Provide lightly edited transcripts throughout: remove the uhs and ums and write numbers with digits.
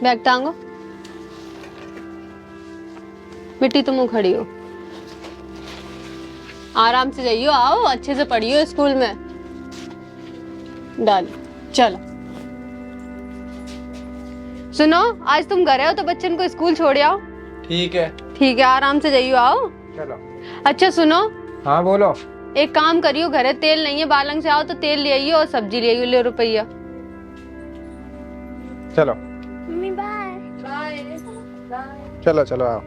Bag टांगो। बेटी तुम खड़ी हो, आराम से जाइयो, आओ अच्छे से पढ़ियो स्कूल में। डाल चलो। सुनो, आज तुम घर हो तो बच्चन को स्कूल छोड़ आओ। ठीक है। ठीक है, आराम से जाइयो, आओ। चलो। अच्छा सुनो। हाँ बोलो। एक काम करियो, घरे तेल नहीं है, बालंग से आओ तो तेल ले आइयो और सब्जी ले आइयो, ले रुपया। चलो। Mummy bye. बाय। चलो चलो आओ।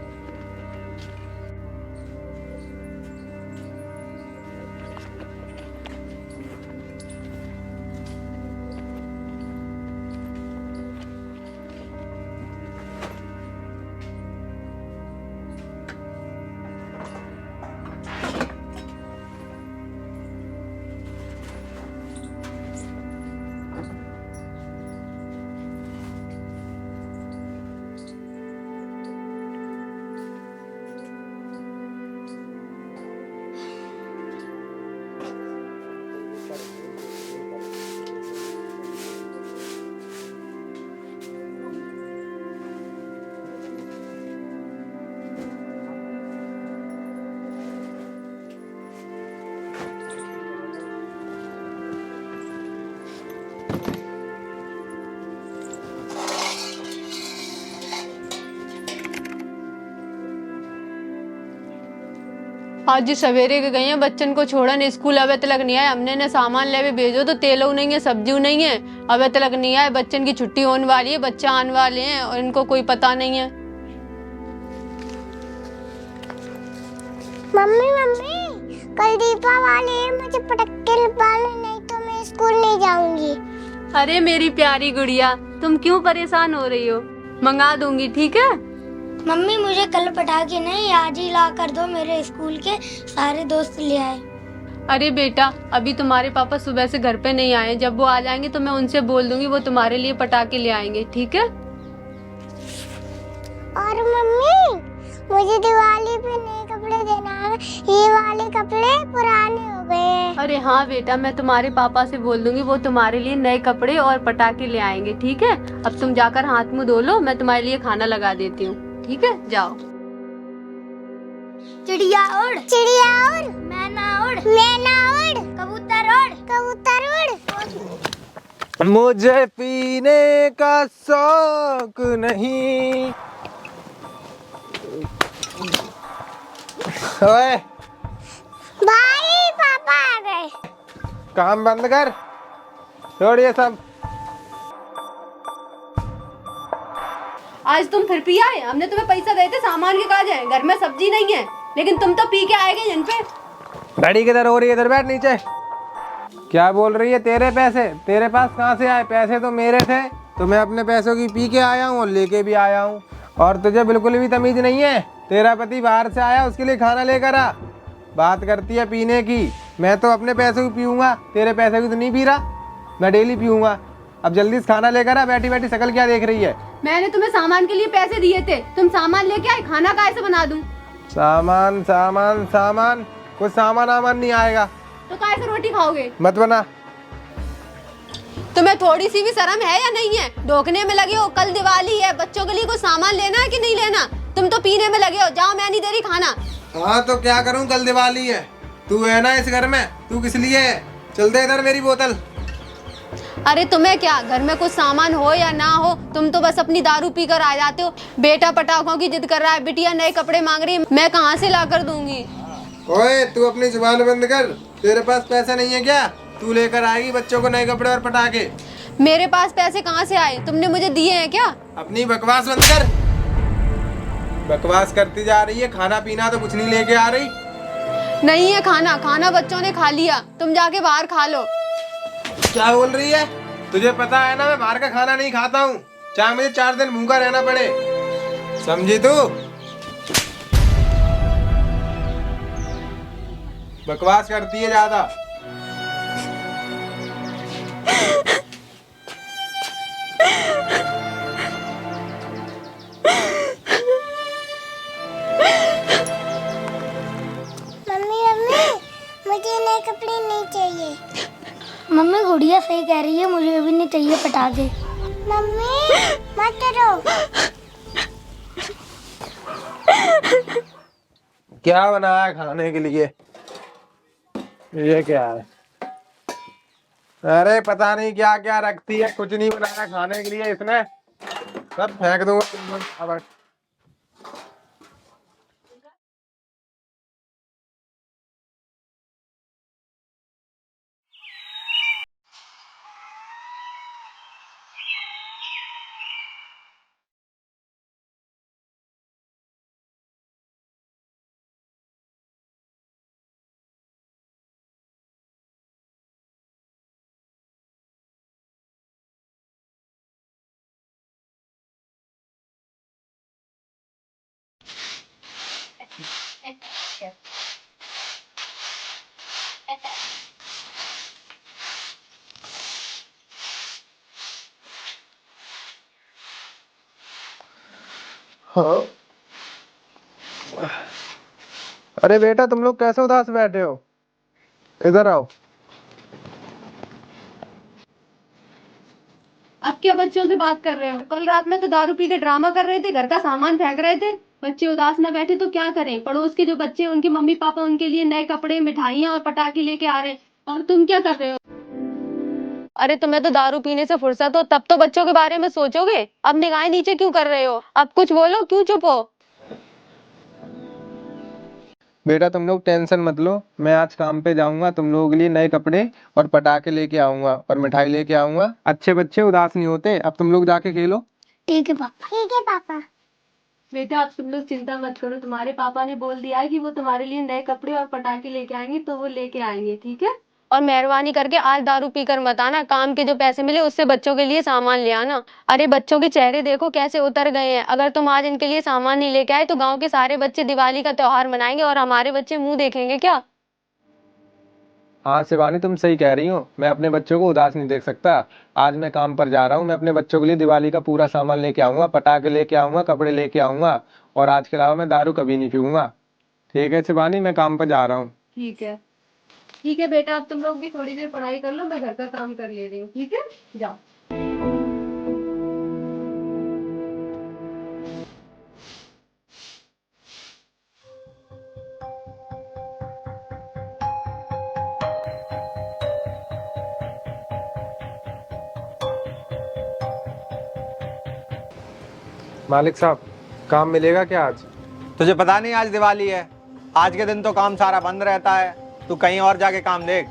आज सवेरे के गए हैं, बच्चन को छोड़ा नहीं स्कूल, अबे तक नहीं आए। हमने ने सामान ले भेजो तो तेल नहीं है, सब्जी नहीं है, अबे तक नहीं आए। बच्चन की छुट्टी होने वाली है, बच्चा आने वाले हैं और इनको कोई पता नहीं है। मम्मी मम्मी, कल दीपावली है, मुझे पटाखे लगा, नहीं तो मैं स्कूल नहीं जाऊंगी। अरे मेरी प्यारी गुड़िया, तुम क्यों परेशान हो रही हो? मंगा दूंगी, ठीक है। मम्मी मुझे कल पटाखे नहीं, आज ही ला कर दो, मेरे स्कूल के सारे दोस्त ले आए। अरे बेटा, अभी तुम्हारे पापा सुबह से घर पे नहीं आए, जब वो आ जाएंगे तो मैं उनसे बोल दूंगी, वो तुम्हारे लिए पटाखे ले आएंगे, ठीक है। और मम्मी, मुझे दिवाली पे नए कपड़े देना है, ये वाले कपड़े पुराने हो गए हैं। अरे हाँ बेटा, मैं तुम्हारे पापा से बोल दूंगी, वो तुम्हारे लिए नए कपड़े और पटाखे ले आएंगे, ठीक है। अब तुम जाकर हाथ मुंह धो लो, मैं तुम्हारे लिए खाना लगा देती हूँ, ठीक है, जाओ। चिड़िया उड़, चिड़िया उड़, मैना उड़, मैना उड़, कबूतर उड़, कबूतर उड़। मुझे पीने का शौक नहीं। ओए भाई पापा आ गए। काम बंद कर, छोड़ ये सब। आज तुम फिर पी आए? हमने तुम्हें पैसा दिए थे सामान के काज है, घर में सब्जी नहीं है, लेकिन तुम तो पी के आए गए। इन पे घड़ी किधर हो रही है? इधर बैठ नीचे। क्या बोल रही है? तेरे पैसे तेरे पास कहाँ से आए? पैसे तो मेरे थे, तो मैं अपने पैसों की पी के आया हूँ और लेके भी आया हूँ। और तुझे बिल्कुल भी तमीज नहीं है। तेरा पति बाहर से आया, उसके लिए खाना लेकर आ। बात करती है पीने की। मैं तो अपने पैसों की पीऊँगा, तेरे पैसे की तो नहीं पी रहा। मैं डेली पीऊँगा। अब जल्दी से खाना लेकर आ। बैठी बैठी शकल क्या देख रही है? मैंने तुम्हें सामान के लिए पैसे दिए थे, तुम सामान लेके आए, खाना कैसे बना दूं? सामान सामान सामान, कुछ सामान आमान नहीं आएगा। तो कैसे रोटी खाओगे? मत बना। तुम्हें थोड़ी सी भी शर्म है या नहीं है? ढोकने में लगे हो, कल दिवाली है, बच्चों के लिए कुछ सामान लेना है कि नहीं लेना? तुम तो पीने में लगे हो, जाओ, मैं नहीं दे रही खाना। हाँ तो क्या करूँ, कल दिवाली है, तू है ना इस घर में, तू किस लिए है? चल दे इधर मेरी बोतल। अरे तुम्हें क्या, घर में कुछ सामान हो या ना हो, तुम तो बस अपनी दारू पी कर आ जाते हो। बेटा पटाखों की जिद कर रहा है, बिटिया नए कपड़े मांग रही है, मैं कहाँ से ला कर दूंगी? ओए तू अपनी जुबान बंद कर। तेरे पास पैसा नहीं है क्या? तू लेकर आएगी बच्चों को नए कपड़े और पटाखे। मेरे पास पैसे कहाँ से आए? तुमने मुझे दिए हैं क्या? अपनी बकवास बंद कर। बकवास करती जा रही है। खाना पीना तो कुछ नहीं लेके आ रही। नहीं है खाना, खाना बच्चों ने खा लिया, तुम जाके बाहर खा लो। क्या बोल रही है? तुझे पता है ना मैं बाहर का खाना नहीं खाता हूँ, चाहे मुझे 4 दिन भूखा रहना पड़े। समझी तू? बकवास करती है ज्यादा। मम्मी मम्मी, मुझे नए कपड़े नहीं चाहिए। मम्मी गुड़िया सही कह रही है, मुझे भी नहीं चाहिए पटाखे। मम्मी मत रो। क्या बनाया खाने के लिए? ये क्या है? अरे पता नहीं क्या क्या रखती है, कुछ नहीं बनाया खाने के लिए इसने। सब फेंक दूंगा। अब हाँ। अरे बेटा, तुम लोग कैसे उदास बैठे हो? इधर आओ। अब क्या बच्चों से बात कर रहे हो? कल रात में तो दारू पी के ड्रामा कर रहे थे, घर का सामान फेंक रहे थे। बच्चे उदास ना बैठे तो क्या करें? पड़ोस के जो बच्चे हैं, उनके मम्मी पापा उनके लिए नए कपड़े, मिठाइयाँ और पटाखे लेके आ रहे हैं, और तुम क्या कर रहे हो? अरे तुम्हें तो दारू पीने से फुर्सत हो तब तो बच्चों के बारे में सोचोगे। अब निगाहें नीचे क्यों कर रहे हो? अब कुछ बोलो, क्यों चुप हो? बेटा तुम लोग टेंशन मत लो, मैं आज काम पे जाऊंगा, तुम लोगों के लिए नए कपड़े और पटाखे लेके आऊंगा और मिठाई लेके आऊंगा। अच्छे बच्चे उदास नहीं होते। अब तुम लोग जाके खेलो। ठीक है पापा। ठीक है पापा। बेटा अब तुम लोग चिंता मत करो, तुम्हारे पापा ने बोल दिया है कि वो तुम्हारे लिए नए कपड़े और पटाखे लेके आएंगे, तो वो लेके आएंगे, ठीक है? और मेहरबानी करके आज दारू पीकर मत आना। काम के जो पैसे मिले उससे बच्चों के लिए सामान ले आना। अरे बच्चों के चेहरे देखो कैसे उतर गए हैं। अगर तुम आज इनके लिए सामान नहीं लेके आए तो गांव के सारे बच्चे दिवाली का त्योहार मनाएंगे और हमारे बच्चे मुंह देखेंगे क्या? हाँ शिवानी, तुम सही कह रही हो। मैं अपने बच्चों को उदास नहीं देख सकता। आज मैं काम पर जा रहा हूँ, मैं अपने बच्चों के लिए दिवाली का पूरा सामान लेके आऊंगा, पटाखे लेके आऊंगा, कपड़े लेके आऊंगा। और आज के अलावा मैं दारू कभी नहीं पीऊंगा। ठीक है शिवानी, मैं काम पर जा रहा हूँ। ठीक है। ठीक है बेटा, अब तुम लोग भी थोड़ी देर पढ़ाई कर लो, मैं घर का काम कर ले रही हूँ, ठीक है? जाओ। मालिक साहब, काम मिलेगा क्या आज? तुझे पता नहीं आज दिवाली है? आज के दिन तो काम सारा बंद रहता है। तू कहीं और जाके काम देख।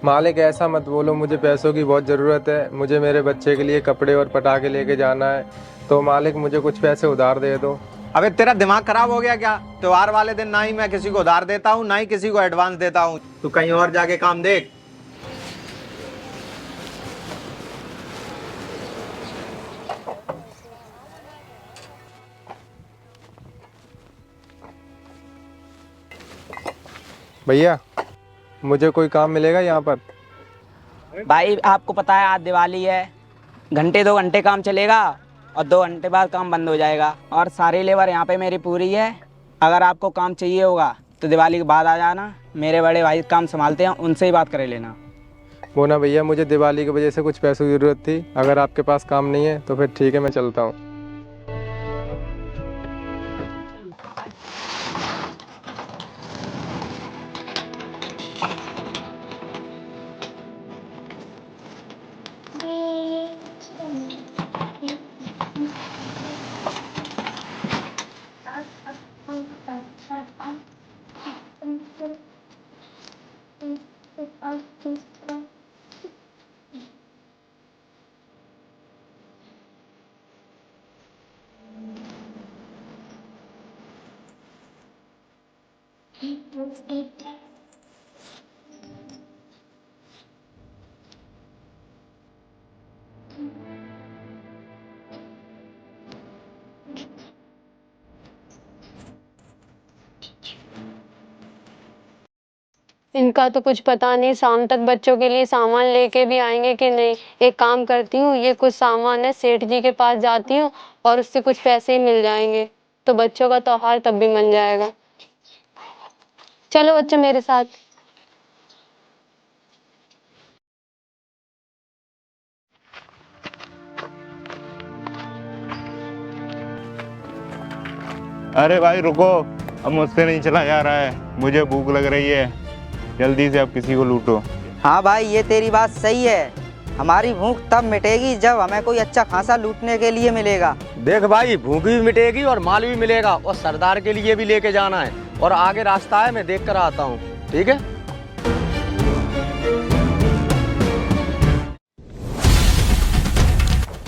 मालिक ऐसा मत बोलो, मुझे पैसों की बहुत ज़रूरत है। मुझे मेरे बच्चे के लिए कपड़े और पटाखे लेके जाना है। तो मालिक मुझे कुछ पैसे उधार दे दो। अबे तेरा दिमाग खराब हो गया क्या? त्योहार वाले दिन ना ही मैं किसी को उधार देता हूँ, ना ही किसी को एडवांस देता हूँ। तू कहीं और जाके काम देख। भैया, मुझे कोई काम मिलेगा यहाँ पर? भाई आपको पता है आज दिवाली है, घंटे 2 घंटे काम चलेगा और 2 घंटे बाद काम बंद हो जाएगा। और सारी लेबर यहाँ पे मेरी पूरी है। अगर आपको काम चाहिए होगा तो दिवाली के बाद आ जाना। मेरे बड़े भाई काम संभालते हैं, उनसे ही बात कर लेना। वो ना भैया, मुझे दिवाली की वजह से कुछ पैसों की ज़रूरत थी। अगर आपके पास काम नहीं है तो फिर ठीक है, मैं चलता हूँ। इनका तो कुछ पता नहीं, शाम तक बच्चों के लिए सामान लेके भी आएंगे कि नहीं। एक काम करती हूँ, ये कुछ सामान है, सेठ जी के पास जाती हूँ और उससे कुछ पैसे ही मिल जाएंगे, तो बच्चों का त्योहार तब भी मन जाएगा। चलो बच्चे मेरे साथ। अरे भाई रुको, अब मुझसे नहीं चला जा रहा है, मुझे भूख लग रही है, जल्दी से अब किसी को लूटो। हाँ भाई, ये तेरी बात सही है। हमारी भूख तब मिटेगी जब हमें कोई अच्छा खासा लूटने के लिए मिलेगा। देख भाई, भूख भी मिटेगी और माल भी मिलेगा, और सरदार के लिए भी लेके जाना है, और आगे रास्ता है, मैं देख कर आता हूँ, ठीक है।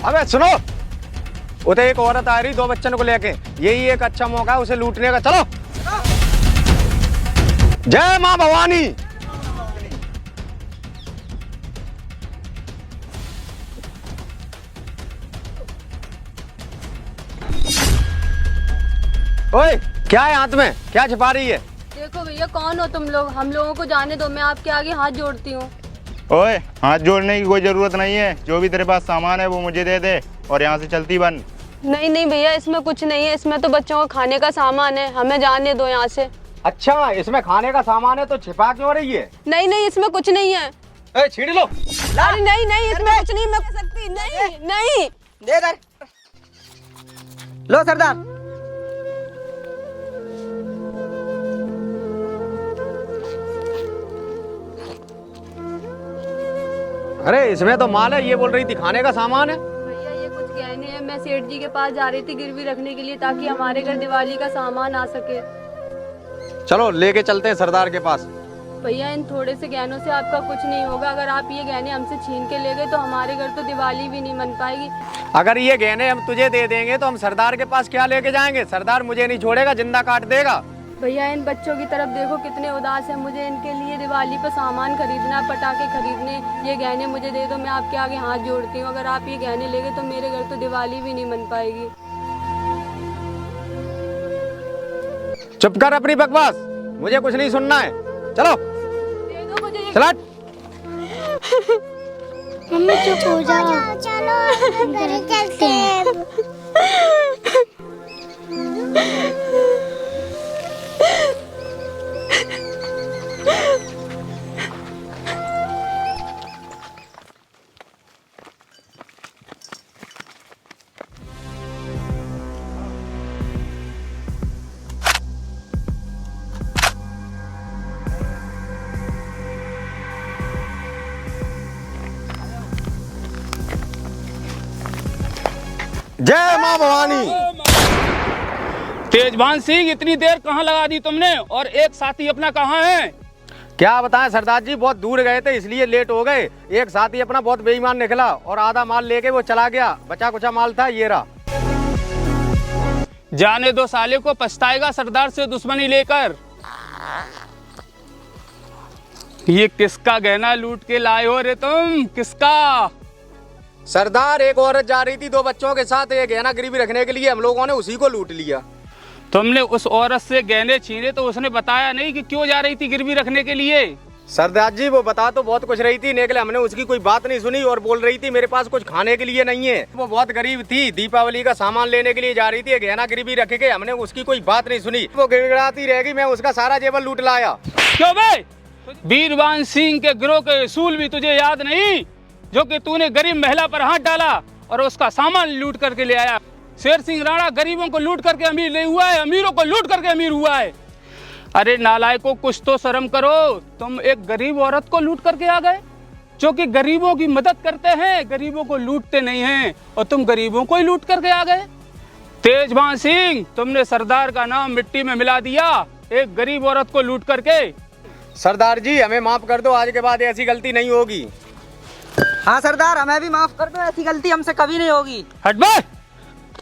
अबे सुनो, उधर एक औरत आ रही 2 बच्चों को लेके, यही एक अच्छा मौका है उसे लूटने का। चलो। जय माँ भवानी। ओए, क्या है हाथ में, क्या छिपा रही है? देखो भैया, कौन हो तुम लोग? हम लोगों को जाने दो, मैं आपके आगे हाथ जोड़ती हूँ। ओए, हाथ जोड़ने की कोई जरूरत नहीं है, जो भी तेरे पास सामान है वो मुझे दे दे और यहाँ से चलती बन। नहीं नहीं भैया, इसमें कुछ नहीं है, इसमें तो बच्चों का खाने का सामान है, हमें जाने दो यहाँ से। अच्छा, इसमें खाने का सामान है तो छिपा क्यों रही है? नहीं नहीं, इसमें कुछ नहीं है। ए, छीन लो। अरे नहीं नहीं, इसमें कुछ नहीं, मैं कर सकती नहीं नहीं। दे इधर। लो सरदार। अरे इसमें तो माल है, ये बोल रही थी खाने का सामान है। भैया ये कुछ गहने हैं, मैं सेठ जी के पास जा रही थी गिरवी रखने के लिए, ताकि हमारे घर दिवाली का सामान आ सके। चलो लेके चलते हैं सरदार के पास। भैया इन थोड़े से गहनों से आपका कुछ नहीं होगा, अगर आप ये गहने हमसे छीन के ले गए तो हमारे घर तो दिवाली भी नहीं मन पाएगी। अगर ये गहने हम तुझे दे देंगे तो हम सरदार के पास क्या लेके जाएंगे? सरदार मुझे नहीं छोड़ेगा, जिंदा काट देगा। भैया इन बच्चों की तरफ देखो, कितने उदास है, मुझे इनके लिए दिवाली पर सामान खरीदना, पटाखे खरीदने, ये गहने मुझे दे दो, मैं आपके आगे हाथ जोड़ती हूँ। अगर आप ये गहने ले गए तो मेरे घर तो दिवाली भी नहीं मन पाएगी। चुप कर अपनी बकवास, मुझे कुछ नहीं सुनना है। चलो दे दो मुझे ये। चला। मम्मी चुप हो जाओ, चलो घर चलते हैं। जय माँ भवानी। तेजभान सिंह, इतनी देर कहाँ लगा दी तुमने, और एक साथी अपना कहाँ है? क्या बताएं सरदार जी, बहुत दूर गए थे इसलिए लेट हो गए। एक साथी अपना बहुत बेईमान निकला और आधा माल लेके वो चला गया, बचा कुचा माल था ये रहा। जाने दो, साले को पछताएगा सरदार से दुश्मनी लेकर। ये किसका गहना लूट के लाए हो रे तुम, किसका? सरदार, एक औरत जा रही थी 2 बच्चों के साथ ये गहना गिरवी रखने के लिए, हम लोगों ने उसी को लूट लिया। तुमने उस औरत से गहने छीने तो उसने बताया नहीं कि क्यों जा रही थी गिरवी रखने के लिए? सरदार जी, वो बता तो बहुत कुछ रही थी, लेकिन हमने उसकी कोई बात नहीं सुनी और बोल रही थी मेरे पास कुछ खाने के लिए नहीं है। वो बहुत गरीब थी, दीपावली का सामान लेने के लिए जा रही थी, गहना गिरवी रख के, हमने उसकी कोई बात नहीं सुनी। वो गिड़गिड़ाती रहेगी, मैं उसका सारा जेवर लूट लाया। क्यों बे? वीरवान सिंह के गिरोह के असूल भी तुझे याद नहीं, जो कि तूने गरीब महिला पर हाथ डाला और उसका सामान लूट करके ले आया। शेर सिंह राणा गरीबों को लूट करके अमीर नहीं हुआ है, अमीरों को लूट करके अमीर हुआ है। अरे नालायकों, कुछ तो शर्म करो, तुम एक गरीब औरत को लूट करके आ गए, जो कि गरीबों की मदद करते हैं, गरीबों को लूटते नहीं हैं, और तुम गरीबों को ही लूट करके आ गए। तेजभान सिंह, तुमने सरदार का नाम मिट्टी में मिला दिया एक गरीब औरत को लूट करके। सरदार जी, हमें माफ कर दो, आज के बाद ऐसी गलती नहीं होगी। हाँ सरदार, हमें भी माफ कर दो, ऐसी गलती हमसे कभी नहीं होगी। हट बे,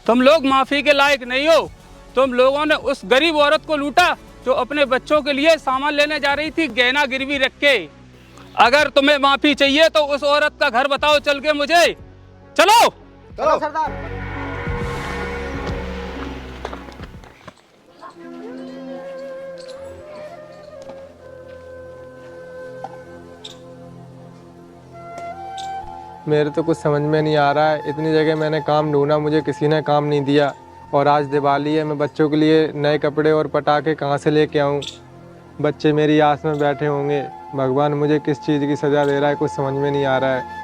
तुम लोग माफी के लायक नहीं हो। तुम लोगों ने उस गरीब औरत को लूटा जो अपने बच्चों के लिए सामान लेने जा रही थी गहना गिरवी रख के। अगर तुम्हें माफी चाहिए तो उस औरत का घर बताओ चल के मुझे। चलो चलो सरदार। मेरे तो कुछ समझ में नहीं आ रहा है, इतनी जगह मैंने काम ढूंढा, मुझे किसी ने काम नहीं दिया, और आज दिवाली है, मैं बच्चों के लिए नए कपड़े और पटाखे कहाँ से लेके आऊँ? बच्चे मेरी आस में बैठे होंगे। भगवान मुझे किस चीज़ की सज़ा दे रहा है, कुछ समझ में नहीं आ रहा है।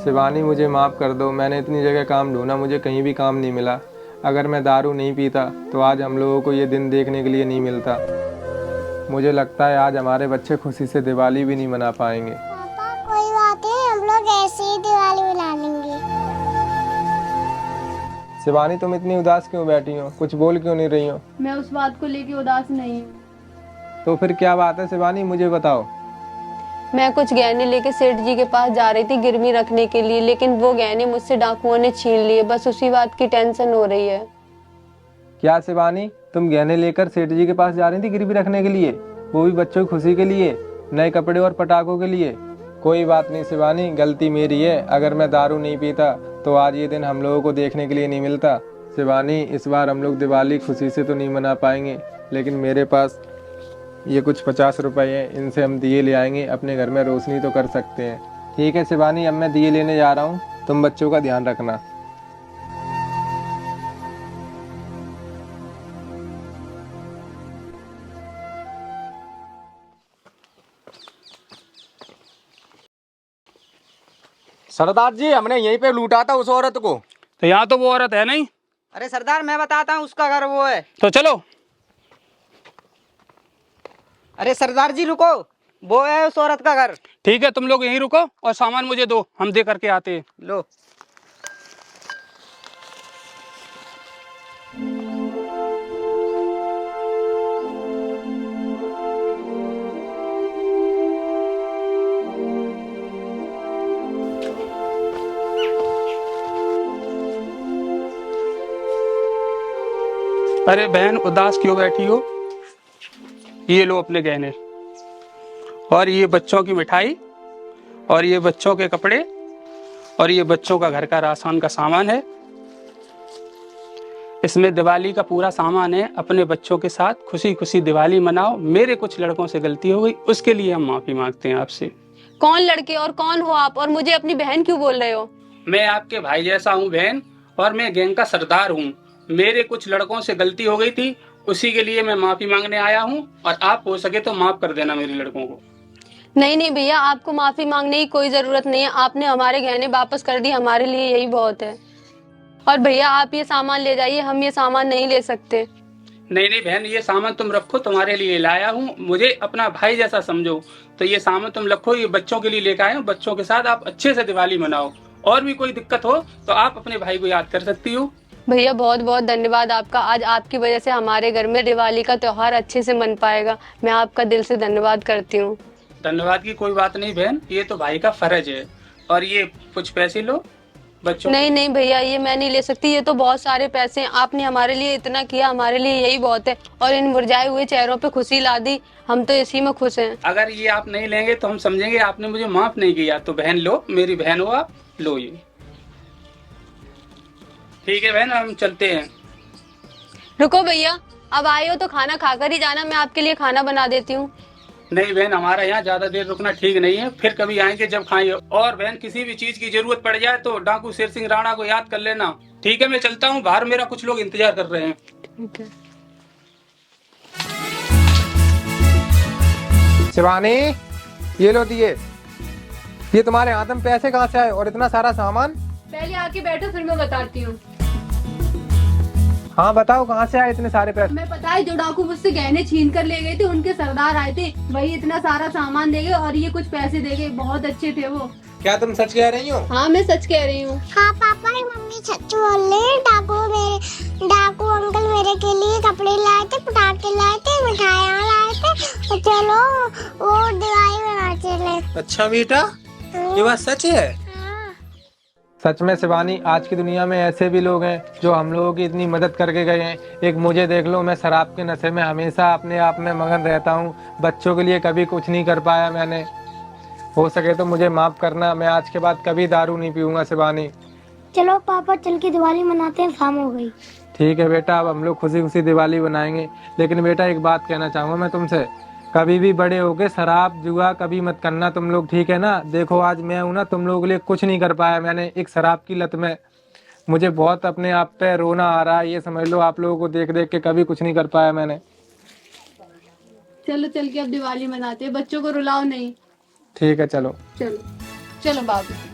शिवानी मुझे माफ़ कर दो, मैंने इतनी जगह काम ढूंढा, मुझे कहीं भी काम नहीं मिला। अगर मैं दारू नहीं पीता तो आज हम लोगों को ये दिन देखने के लिए नहीं मिलता। मुझे लगता है आज हमारे बच्चे खुशी से दिवाली भी नहीं मना पाएंगे। पापा कोई बात नहीं, हम लोग ऐसे ही दिवाली मना लेंगे। शिवानी तुम इतनी उदास क्यों बैठी हो, कुछ बोल क्यों नहीं रही हो? मैं उस बात को लेके उदास नहीं हूँ। तो फिर क्या बात है शिवानी, मुझे बताओ। मैं कुछ गहने लेके सेठ जी के पास जा रही थी गिरवी रखने के लिए, लेकिन वो गहने मुझसे डाकुओं ने छीन लिए। बस उसी बात की टेंशन हो रही है। क्या शिवानी, तुम गहने लेकर सेठ जी के पास जा रही थी गिरवी रखने के लिए, वो भी बच्चों की खुशी के लिए, नए कपड़े और पटाखों के लिए? कोई बात नहीं शिवानी, गलती मेरी है। अगर मैं दारू नहीं पीता तो आज ये दिन हम लोगों को देखने के लिए नहीं मिलता। शिवानी, इस बार हम लोग दिवाली खुशी से तो नहीं मना पाएंगे, लेकिन मेरे पास ये कुछ 50 रुपए हैं, इनसे हम दिए ले आएंगे, अपने घर में रोशनी तो कर सकते हैं। ठीक है शिवानी, अब मैं दिए लेने जा रहा हूँ, तुम बच्चों का ध्यान रखना। सरदार जी, हमने यहीं पे लूटा था उस औरत को। तो यहाँ तो वो औरत है नहीं। अरे सरदार मैं बताता हूँ, उसका घर वो है। तो चलो। अरे सरदार जी रुको, वो है उस औरत का घर। ठीक है, तुम लोग यहीं रुको और सामान मुझे दो, हम दे करके आते हैं। लो। अरे बहन, उदास क्यों बैठी हो? ये लो अपने गहने, और ये बच्चों की मिठाई, और ये बच्चों के कपड़े, और ये बच्चों का घर का राशन का सामान है। इसमें दिवाली का पूरा सामान है। अपने बच्चों के साथ खुशी खुशी दिवाली मनाओ। मेरे कुछ लड़कों से गलती हो गई, उसके लिए हम माफी मांगते हैं आपसे। कौन लड़के और कौन हो आप, और मुझे अपनी बहन क्यों बोल रहे हो? मैं आपके भाई जैसा हूँ बहन, और मैं गैंग का सरदार हूँ। मेरे कुछ लड़कों से गलती हो गई थी, उसी के लिए मैं माफी मांगने आया हूँ, और आप हो सके तो माफ कर देना मेरे लड़कों को। नहीं नहीं भैया, आपको माफी मांगने की कोई जरूरत नहीं है। आपने हमारे गहने वापस कर दिए, हमारे लिए यही बहुत है। और भैया आप ये सामान ले जाइए, हम ये सामान नहीं ले सकते। नहीं नहीं बहन, ये सामान तुम रखो, तुम्हारे लिए लाया हूँ। मुझे अपना भाई जैसा समझो, तो ये सामान तुम रखो, ये बच्चों के लिए लेकर आए हो। बच्चों के साथ आप अच्छे से दिवाली मनाओ। और भी कोई दिक्कत हो तो आप अपने भाई को याद कर सकती हो। भैया बहुत बहुत धन्यवाद आपका। आज आपकी वजह से हमारे घर में दिवाली का त्योहार अच्छे से मन पाएगा। मैं आपका दिल से धन्यवाद करती हूँ। धन्यवाद की कोई बात नहीं बहन, ये तो भाई का फर्ज है। और ये कुछ पैसे लो बच्चों। नहीं नहीं भैया, ये मैं नहीं ले सकती, ये तो बहुत सारे पैसे हैं। आपने हमारे लिए इतना किया, हमारे लिए यही बहुत है। और इन मुरझाए हुए चेहरों पे खुशी ला दी, हम तो इसी में खुश हैं। अगर ये आप नहीं लेंगे तो हम समझेंगे आपने मुझे माफ नहीं किया। तो बहन लो, मेरी बहन हो आप, लो ये। ठीक है बहन, हम चलते हैं। रुको भैया, अब आए हो तो खाना खाकर ही जाना, मैं आपके लिए खाना बना देती हूँ। नहीं बहन, हमारा यहाँ ज्यादा देर रुकना ठीक नहीं है, फिर कभी आएंगे जब खाएंगे। और बहन, किसी भी चीज की जरूरत पड़ जाए तो डाकू शेर सिंह राणा को याद कर लेना। ठीक है, मैं चलता हूँ, बाहर मेरा कुछ लोग इंतजार कर रहे हैं। ठीक है। शिवानी, ये लो दिए। ये तुम्हारे हाथ में पैसे कहाँ से आए और इतना सारा सामान? पहले आके बैठो, फिर मैं बताती हूँ। हाँ बताओ, कहाँ से आए इतने सारे पैसे? हमें पता है, जो डाकू मुझसे गहने छीन कर ले गए थे, उनके सरदार आए थे, वही इतना सारा सामान दे गए और ये कुछ पैसे दे गए। बहुत अच्छे थे वो। क्या तुम सच कह रही हो? हाँ मैं सच कह रही हूँ। हाँ पापा की मम्मी सच बोल रही है। डाकू अंकल मेरे के लिए कपड़े लाए थे, पटाखे लाए थे, मिठाइयाँ लाए थे। तो चलो वो दिवाली मना चले। अच्छा बेटा, ये बात सच है? हाँ। सच में शिवानी, आज की दुनिया में ऐसे भी लोग हैं जो हम लोगों की इतनी मदद करके गए हैं। एक मुझे देख लो, मैं शराब के नशे में हमेशा अपने आप में मगन रहता हूँ। बच्चों के लिए कभी कुछ नहीं कर पाया मैंने। हो सके तो मुझे माफ करना, मैं आज के बाद कभी दारू नहीं पीऊंगा शिवानी। चलो पापा, चल के दिवाली मनाते हैं, शाम हो गई। ठीक है बेटा, अब हम लोग खुशी खुशी दिवाली बनाएंगे। लेकिन बेटा एक बात कहना चाहूँगा मैं तुमसे, कभी भी बड़े होके शराब जुआ कभी मत करना तुम लोग, ठीक है ना? देखो आज मैं हूँ ना, तुम लोगों के लिए कुछ नहीं कर पाया मैंने एक शराब की लत में। मुझे बहुत अपने आप पे रोना आ रहा है, ये समझ लो। आप लोगों को देख देख के कभी कुछ नहीं कर पाया मैंने। चलो चल के अब दिवाली मनाते हैं, बच्चों को रुलाओ नहीं। ठीक है चलो। चलो चलो बाबू।